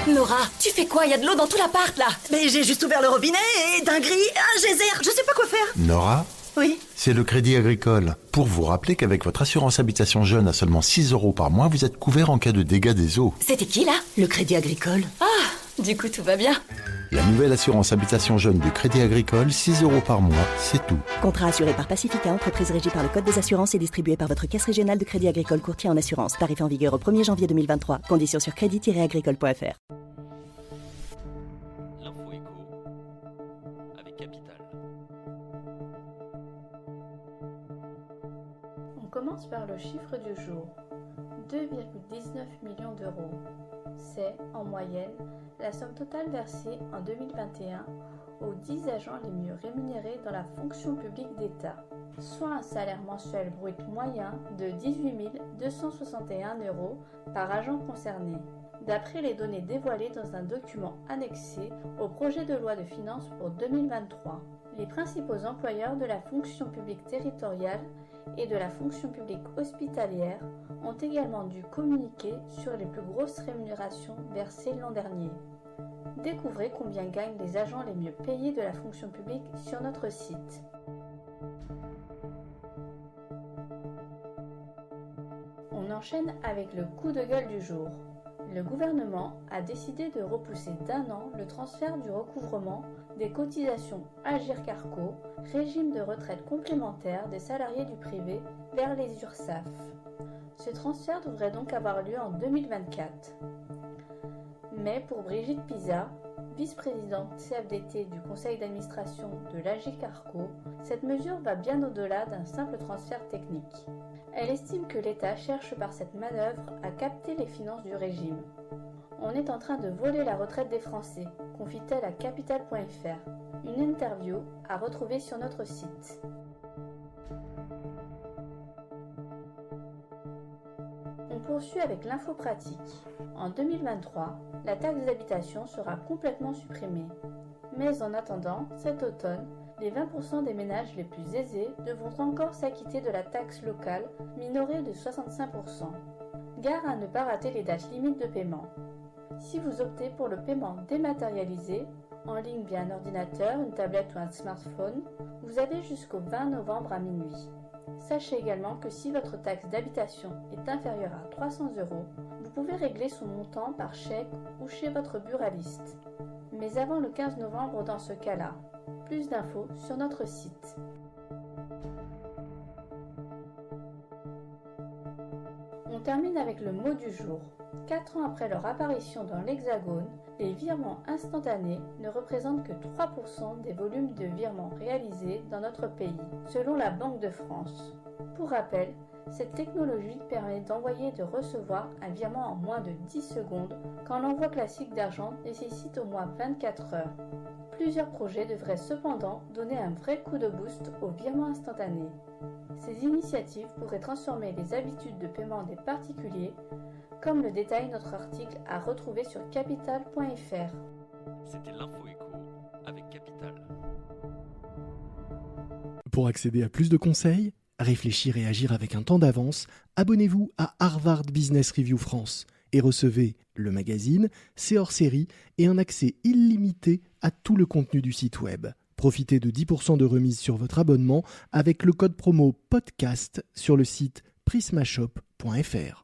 Nora, tu fais quoi? Il y a de l'eau dans tout l'appart, là. Mais j'ai juste ouvert le robinet et d'un gris, un geyser, je sais pas quoi faire. Nora, Oui. c'est le Crédit Agricole. Pour vous rappeler qu'avec votre assurance habitation jeune à seulement 6 € par mois, vous êtes couvert en cas de dégâts des eaux. C'était qui, là? Le Crédit Agricole. Ah, du coup, tout va bien. La nouvelle assurance habitation jeune du Crédit Agricole, 6 € par mois, c'est tout. Contrat assuré par Pacifica, entreprise régie par le Code des assurances et distribué par votre caisse régionale de Crédit Agricole courtier en assurance. Tarif en vigueur au 1er janvier 2023. Conditions sur crédit-agricole.fr. L'info éco avec Capital. On commence par le chiffre du jour. 2,19 millions d'euros. C'est, en moyenne, la somme totale versée en 2021 aux 10 agents les mieux rémunérés dans la fonction publique d'État, soit un salaire mensuel brut moyen de 18 261 € par agent concerné, d'après les données dévoilées dans un document annexé au projet de loi de finances pour 2023. Les principaux employeurs de la fonction publique territoriale et de la fonction publique hospitalière ont également dû communiquer sur les plus grosses rémunérations versées l'an dernier. Découvrez combien gagnent les agents les mieux payés de la fonction publique sur notre site. On enchaîne avec le coup de gueule du jour. Le gouvernement a décidé de repousser d'1 an le transfert du recouvrement des cotisations Agirc-Arrco, régime de retraite complémentaire des salariés du privé, vers les URSSAF. Ce transfert devrait donc avoir lieu en 2024. Mais pour Brigitte Pisa, vice-présidente CFDT du conseil d'administration de l'Agirc-Arrco, cette mesure va bien au-delà d'un simple transfert technique. Elle estime que l'État cherche par cette manœuvre à capter les finances du régime. On est en train de voler la retraite des Français, confie-t-elle à Capital.fr. Une interview à retrouver sur notre site. On poursuit avec l'info pratique. En 2023, la taxe d'habitation sera complètement supprimée. Mais en attendant, cet automne, les 20% des ménages les plus aisés devront encore s'acquitter de la taxe locale, minorée de 65%. Gare à ne pas rater les dates limites de paiement. Si vous optez pour le paiement dématérialisé, en ligne via un ordinateur, une tablette ou un smartphone, vous avez jusqu'au 20 novembre à minuit. Sachez également que si votre taxe d'habitation est inférieure à 300 €, vous pouvez régler son montant par chèque ou chez votre buraliste. Mais avant le 15 novembre dans ce cas-là. Plus d'infos sur notre site. On termine avec le mot du jour. 4 ans après leur apparition dans l'Hexagone, les virements instantanés ne représentent que 3% des volumes de virements réalisés dans notre pays, selon la Banque de France. Pour rappel, cette technologie permet d'envoyer et de recevoir un virement en moins de 10 secondes, quand l'envoi classique d'argent nécessite au moins 24 heures. Plusieurs projets devraient cependant donner un vrai coup de boost au virement instantané. Ces initiatives pourraient transformer les habitudes de paiement des particuliers, comme le détaille notre article à retrouver sur capital.fr. C'était l'info éco avec Capital. Pour accéder à plus de conseils, réfléchir et agir avec un temps d'avance, abonnez-vous à Harvard Business Review France et recevez le magazine, ses hors-séries et un accès illimité à tout le contenu du site web. Profitez de 10% de remise sur votre abonnement avec le code promo PODCAST sur le site prismashop.fr.